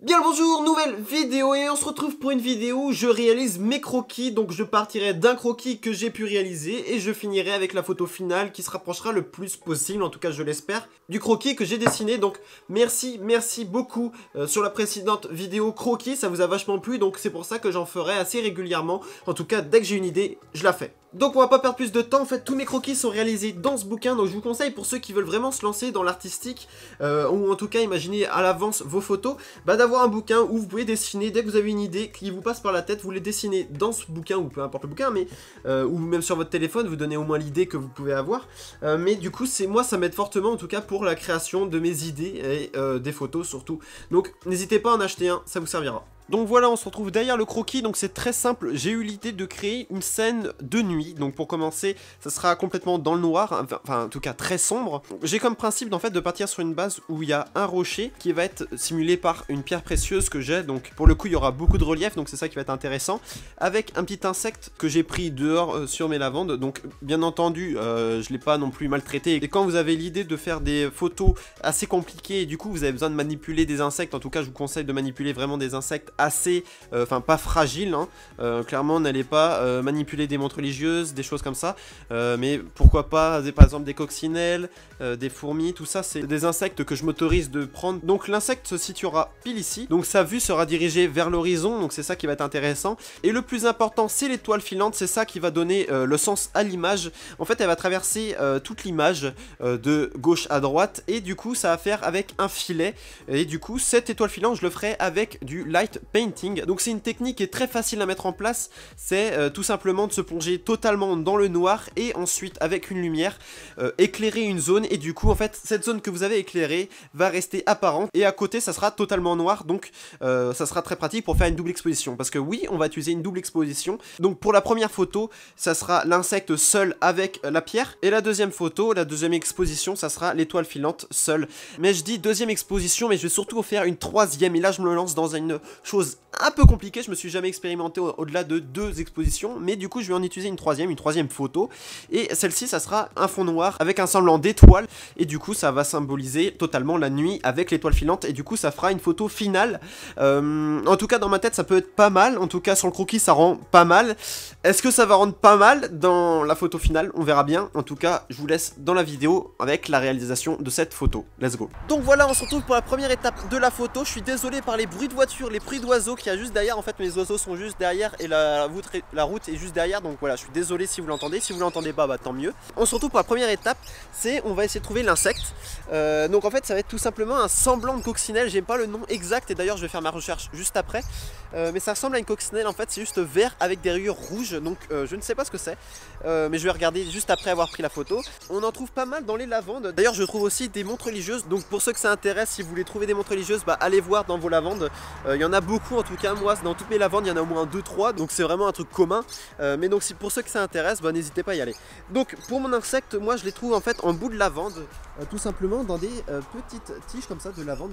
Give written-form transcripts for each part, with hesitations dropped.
Bien le bonjour, nouvelle vidéo et on se retrouve pour une vidéo où je réalise mes croquis. Donc je partirai d'un croquis que j'ai pu réaliser et je finirai avec la photo finale qui se rapprochera le plus possible, en tout cas je l'espère, du croquis que j'ai dessiné. Donc merci beaucoup sur la précédente vidéo croquis, ça vous a vachement plu, donc c'est pour ça que j'en ferai assez régulièrement. En tout cas dès que j'ai une idée, je la fais. Donc on va pas perdre plus de temps, en fait tous mes croquis sont réalisés dans ce bouquin, donc je vous conseille pour ceux qui veulent vraiment se lancer dans l'artistique, ou en tout cas imaginer à l'avance vos photos, d'avoir un bouquin où vous pouvez dessiner, dès que vous avez une idée qui vous passe par la tête, vous les dessinez dans ce bouquin, ou peu importe le bouquin, mais ou même sur votre téléphone, vous donnez au moins l'idée que vous pouvez avoir, mais du coup moi ça m'aide fortement en tout cas pour la création de mes idées, et des photos surtout, donc n'hésitez pas à en acheter un, ça vous servira. Donc voilà, on se retrouve derrière le croquis, donc c'est très simple, j'ai eu l'idée de créer une scène de nuit, donc pour commencer, ça sera complètement dans le noir, enfin en tout cas très sombre. J'ai comme principe en fait de partir sur une base où il y a un rocher qui va être simulé par une pierre précieuse que j'ai, donc pour le coup il y aura beaucoup de relief, donc c'est ça qui va être intéressant, avec un petit insecte que j'ai pris dehors sur mes lavandes, donc bien entendu je l'ai pas non plus maltraité, et quand vous avez l'idée de faire des photos assez compliquées, et du coup vous avez besoin de manipuler des insectes, en tout cas je vous conseille de manipuler vraiment des insectes assez, enfin pas fragile, hein. Clairement n'allez pas manipuler des montres religieuses, des choses comme ça, mais pourquoi pas par exemple des coccinelles, des fourmis, tout ça c'est des insectes que je m'autorise de prendre. Donc l'insecte se situera pile ici, donc sa vue sera dirigée vers l'horizon, donc c'est ça qui va être intéressant, et le plus important c'est l'étoile filante, c'est ça qui va donner le sens à l'image. En fait elle va traverser toute l'image de gauche à droite, et du coup ça va faire avec un filet, et du coup cette étoile filante je le ferai avec du light painting. Donc c'est une technique qui est très facile à mettre en place, c'est tout simplement de se plonger totalement dans le noir et ensuite avec une lumière éclairer une zone, et du coup en fait cette zone que vous avez éclairée va rester apparente et à côté ça sera totalement noir, donc ça sera très pratique pour faire une double exposition, parce que oui on va utiliser une double exposition. Donc pour la première photo ça sera l'insecte seul avec la pierre, et la deuxième photo, la deuxième exposition ça sera l'étoile filante seule. Mais je dis deuxième exposition, mais je vais surtout faire une troisième, et là je me lance dans une chose un peu compliqué, je me suis jamais expérimenté au-delà de 2 expositions, mais du coup je vais en utiliser une troisième photo, et celle-ci ça sera un fond noir avec un semblant d'étoile, et du coup ça va symboliser totalement la nuit avec l'étoile filante, et du coup ça fera une photo finale. En tout cas dans ma tête ça peut être pas mal, en tout cas sur le croquis ça rend pas mal. Est-ce que ça va rendre pas mal dans la photo finale? On verra bien. En tout cas je vous laisse dans la vidéo avec la réalisation de cette photo. Let's go. Donc voilà, on se retrouve pour la première étape de la photo. Je suis désolé par les bruits de voiture, les bruits d'oiseaux qu'il y a juste derrière. En fait mes oiseaux sont juste derrière et la route est juste derrière, donc voilà, je suis désolé si vous l'entendez. Si vous l'entendez pas, bah tant mieux. On se retrouve pour la première étape, c'est on va essayer de trouver l'insecte. Donc en fait ça va être tout simplement un semblant de coccinelle. J'ai pas le nom exact et d'ailleurs je vais faire ma recherche juste après, mais ça ressemble à une coccinelle. En fait c'est juste vert avec des rayures rouges, donc je ne sais pas ce que c'est, mais je vais regarder juste après avoir pris la photo. On en trouve pas mal dans les lavandes. D'ailleurs je trouve aussi des montres religieuses, donc pour ceux que ça intéresse, si vous voulez trouver des montres religieuses, bah allez voir dans vos lavandes. Il y en a beaucoup, en tout cas moi dans toutes mes lavandes il y en a au moins 2-3, donc c'est vraiment un truc commun, mais donc si pour ceux que ça intéresse, bah n'hésitez pas à y aller. Donc pour mon insecte, moi je les trouve en fait en bout de lavande, tout simplement dans des petites tiges comme ça de lavande,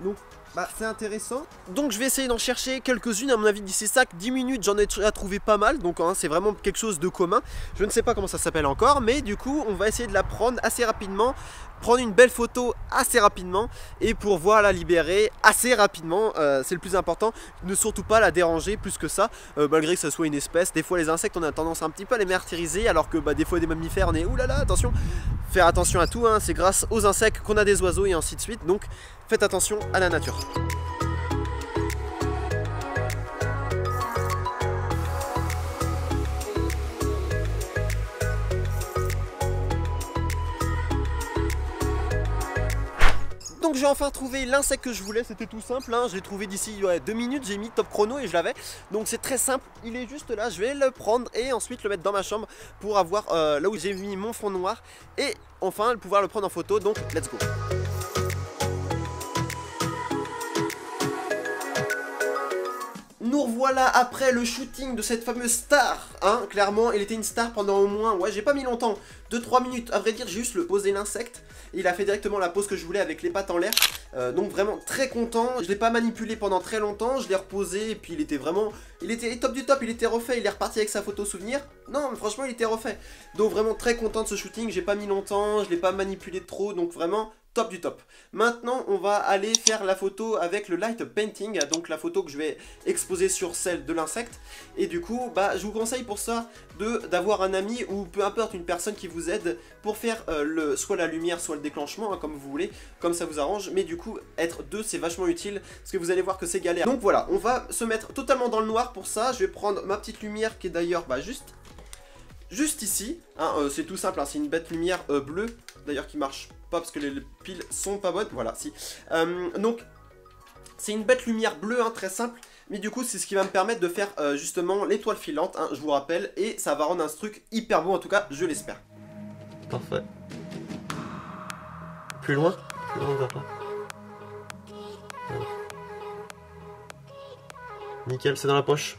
donc bah, c'est intéressant. Donc je vais essayer d'en chercher quelques-unes, à mon avis d'ici ça 10 minutes j'en ai déjà trouvé pas mal, donc hein, c'est vraiment quelque chose de commun. Je ne sais pas comment ça s'appelle encore, mais du coup on va essayer de la prendre assez rapidement, prendre une belle photo assez rapidement, et pour pouvoir la libérer assez rapidement, c'est le plus important. Ne surtout pas la déranger plus que ça, malgré que ce soit une espèce. Des fois les insectes on a tendance un petit peu à les martyriser, alors que bah, des fois des mammifères on est oulala attention. Faire attention à tout, hein, c'est grâce aux insectes qu'on a des oiseaux et ainsi de suite, donc faites attention à la nature. Donc j'ai enfin trouvé l'insecte que je voulais, c'était tout simple, hein. Je l'ai trouvé d'ici 2 minutes, j'ai mis top chrono et je l'avais. Donc c'est très simple, il est juste là, je vais le prendre et ensuite le mettre dans ma chambre pour avoir là où j'ai mis mon fond noir, et enfin pouvoir le prendre en photo, donc let's go. Nous revoilà après le shooting de cette fameuse star, hein, clairement il était une star pendant au moins, ouais j'ai pas mis longtemps, 2-3 minutes, à vrai dire j'ai juste le posé l'insecte, il a fait directement la pose que je voulais avec les pattes en l'air, donc vraiment très content, je l'ai pas manipulé pendant très longtemps, je l'ai reposé et puis il était vraiment, il était top du top, il était refait, il est reparti avec sa photo souvenir, non mais franchement il était refait, donc vraiment très content de ce shooting, j'ai pas mis longtemps, je l'ai pas manipulé trop, donc vraiment top du top. Maintenant, on va aller faire la photo avec le light painting, donc la photo que je vais exposer sur celle de l'insecte. Et du coup, bah, je vous conseille pour ça d'avoir un ami ou peu importe une personne qui vous aide pour faire soit la lumière, soit le déclenchement, hein, comme vous voulez, comme ça vous arrange. Mais du coup, être deux, c'est vachement utile, parce que vous allez voir que c'est galère. Donc voilà, on va se mettre totalement dans le noir pour ça. Je vais prendre ma petite lumière qui est d'ailleurs bah, juste ici, hein, c'est tout simple, hein, c'est une bête lumière bleue, d'ailleurs qui marche pas parce que les piles sont pas bonnes, voilà, si. Donc, c'est une bête lumière bleue, hein, très simple, mais du coup, c'est ce qui va me permettre de faire justement l'étoile filante, hein, je vous rappelle, et ça va rendre un truc hyper beau, en tout cas, je l'espère. Parfait. Plus loin on va pas. Voilà. Nickel, c'est dans la poche.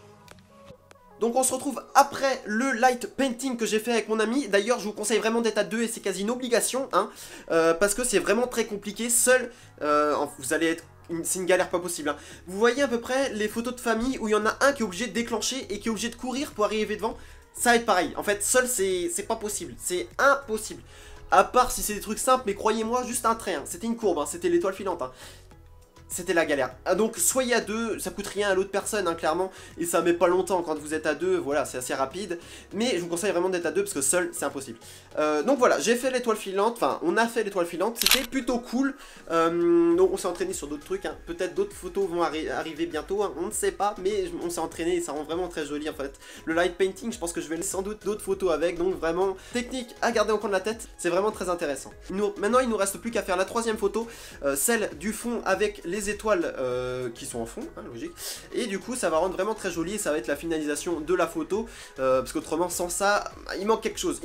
Donc on se retrouve après le light painting que j'ai fait avec mon ami. D'ailleurs je vous conseille vraiment d'être à deux et c'est quasi une obligation, hein, parce que c'est vraiment très compliqué. Seul, vous allez être... C'est une galère pas possible, hein. Vous voyez à peu près les photos de famille où il y en a un qui est obligé de déclencher et qui est obligé de courir pour arriver devant. Ça va être pareil. En fait seul c'est pas possible, c'est impossible. À part si c'est des trucs simples, mais croyez-moi, juste un trait, hein. C'était une courbe, hein. C'était l'étoile filante, hein. C'était la galère. Donc soyez à deux, ça coûte rien à l'autre personne, hein, clairement, et ça met pas longtemps quand vous êtes à deux, voilà, c'est assez rapide, mais je vous conseille vraiment d'être à deux parce que seul c'est impossible. Donc voilà, j'ai fait l'étoile filante, enfin on a fait l'étoile filante, c'était plutôt cool. Donc on s'est entraîné sur d'autres trucs, hein. Peut-être d'autres photos vont arriver bientôt, hein. On ne sait pas, mais on s'est entraîné et ça rend vraiment très joli en fait. Le light painting, je pense que je vais sans doute d'autres photos avec, donc vraiment technique à garder en coin de la tête, c'est vraiment très intéressant. Maintenant il nous reste plus qu'à faire la troisième photo, celle du fond avec les étoiles qui sont en fond, hein, logique, et du coup ça va rendre vraiment très joli et ça va être la finalisation de la photo, parce qu'autrement sans ça il manque quelque chose,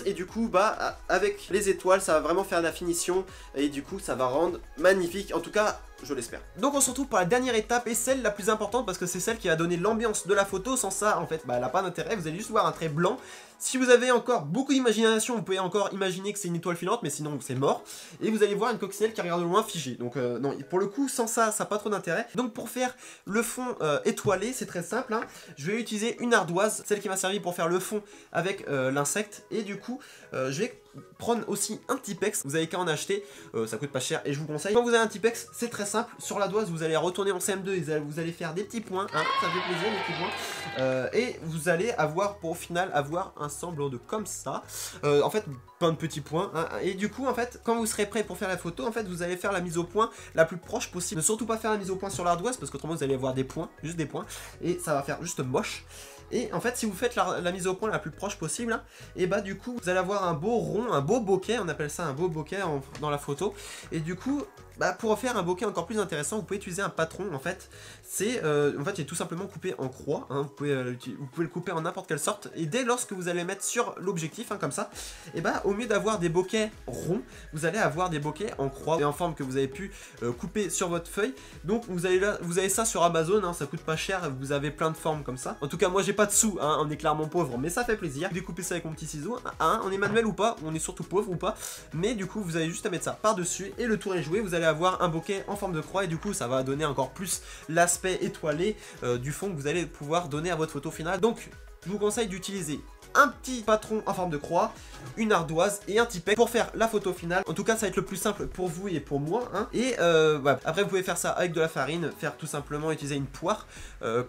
et du coup bah avec les étoiles ça va vraiment faire la finition et du coup ça va rendre magnifique, en tout cas je l'espère. Donc on se retrouve pour la dernière étape et celle la plus importante parce que c'est celle qui va donner l'ambiance de la photo. Sans ça en fait bah, elle n'a pas d'intérêt, vous allez juste voir un trait blanc. Si vous avez encore beaucoup d'imagination, vous pouvez encore imaginer que c'est une étoile filante, mais sinon c'est mort. Et vous allez voir une coccinelle qui regarde de loin figée. Donc non, pour le coup, sans ça, ça n'a pas trop d'intérêt. Donc pour faire le fond étoilé, c'est très simple, hein. Je vais utiliser une ardoise, celle qui m'a servi pour faire le fond avec l'insecte. Et du coup, je vais prendre aussi un Tipex, vous avez qu'à en acheter, ça coûte pas cher et je vous conseille. Quand vous avez un Tipex, c'est très simple, sur la doise vous allez retourner en CM2 et vous allez faire des petits points, hein, ça fait plaisir les petits points, et vous allez avoir pour au final avoir un semblant de comme ça, en fait plein de petits points, hein, et du coup en fait quand vous serez prêt pour faire la photo, en fait vous allez faire la mise au point la plus proche possible, ne surtout pas faire la mise au point sur l'ardoise parce qu'autrement vous allez avoir des points, juste des points, et ça va faire juste moche. Et en fait si vous faites la mise au point la plus proche possible, hein, et bah du coup vous allez avoir un beau rond, un beau bokeh, on appelle ça un beau bokeh dans la photo. Et du coup bah, pour faire un bokeh encore plus intéressant, vous pouvez utiliser un patron en fait. C'est en fait il est tout simplement coupé en croix, hein. Vous pouvez le couper en n'importe quelle sorte. Et dès lorsque vous allez mettre sur l'objectif, hein, comme ça, et bah au mieux d'avoir des bokehs ronds, vous allez avoir des bokehs en croix et en forme que vous avez pu couper sur votre feuille. Donc vous avez ça sur Amazon, hein, ça coûte pas cher, vous avez plein de formes comme ça. En tout cas moi j'ai pas de sous, hein, on est clairement pauvre, mais ça fait plaisir. Découper ça avec mon petit ciseau, hein, on est manuel ou pas, on est surtout pauvre ou pas, mais du coup vous avez juste à mettre ça par dessus et le tour est joué. Vous allez avoir un bokeh en forme de croix et du coup ça va donner encore plus l'aspect étoilé du fond que vous allez pouvoir donner à votre photo finale. Donc je vous conseille d'utiliser un petit patron en forme de croix, une ardoise et un Tipex pour faire la photo finale. En tout cas ça va être le plus simple pour vous et pour moi, hein. Et voilà. Après vous pouvez faire ça avec de la farine, faire tout simplement utiliser une poire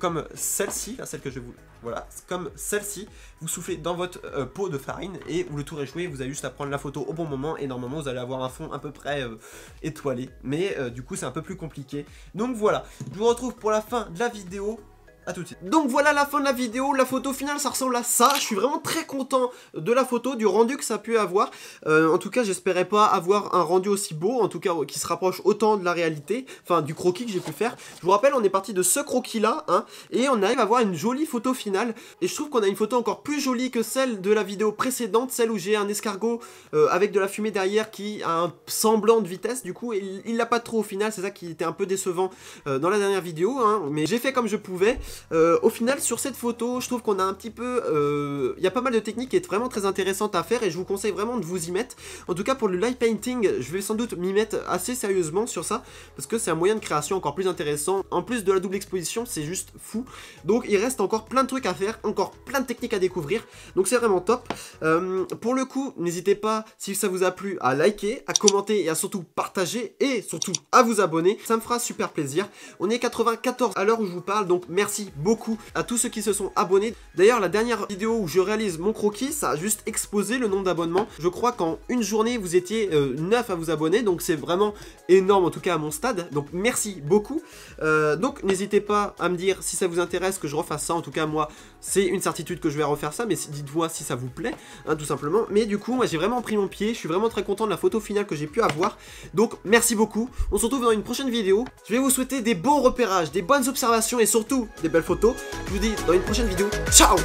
comme celle-ci, celle que je vous... Voilà, comme celle-ci, vous soufflez dans votre pot de farine et le tour est joué, vous avez juste à prendre la photo au bon moment et normalement vous allez avoir un fond à peu près étoilé. Mais du coup c'est un peu plus compliqué. Donc voilà, je vous retrouve pour la fin de la vidéo. A tout de suite. Donc voilà la fin de la vidéo, la photo finale ça ressemble à ça. Je suis vraiment très content de la photo, du rendu que ça a pu avoir. En tout cas j'espérais pas avoir un rendu aussi beau, en tout cas qui se rapproche autant de la réalité, enfin du croquis que j'ai pu faire. Je vous rappelle on est parti de ce croquis là, hein, et on arrive à avoir une jolie photo finale. Et je trouve qu'on a une photo encore plus jolie que celle de la vidéo précédente, celle où j'ai un escargot avec de la fumée derrière qui a un semblant de vitesse du coup, et il l'a pas trop au final, c'est ça qui était un peu décevant dans la dernière vidéo, hein, mais j'ai fait comme je pouvais. Au final, sur cette photo, je trouve qu'on a un petit peu... il y a pas mal de techniques qui est vraiment très intéressantes à faire et je vous conseille vraiment de vous y mettre. En tout cas, pour le light painting, je vais sans doute m'y mettre assez sérieusement sur ça parce que c'est un moyen de création encore plus intéressant. En plus de la double exposition, c'est juste fou. Donc, il reste encore plein de trucs à faire, encore plein de techniques à découvrir. Donc, c'est vraiment top. Pour le coup, n'hésitez pas, si ça vous a plu, à liker, à commenter et à surtout partager et surtout à vous abonner. Ça me fera super plaisir. On est 94 à l'heure où je vous parle, donc merci beaucoup à tous ceux qui se sont abonnés. D'ailleurs, la dernière vidéo où je réalise mon croquis, ça a juste explosé le nombre d'abonnements. Je crois qu'en une journée, vous étiez 9 à vous abonner, donc c'est vraiment énorme, en tout cas à mon stade. Donc merci beaucoup. Donc n'hésitez pas à me dire si ça vous intéresse que je refasse ça. En tout cas, moi, c'est une certitude que je vais refaire ça, mais dites-moi si ça vous plaît, hein, tout simplement. Mais du coup, moi, j'ai vraiment pris mon pied. Je suis vraiment très content de la photo finale que j'ai pu avoir. Donc merci beaucoup. On se retrouve dans une prochaine vidéo. Je vais vous souhaiter des bons repérages, des bonnes observations et surtout des belles photos. Je vous dis dans une prochaine vidéo. Ciao!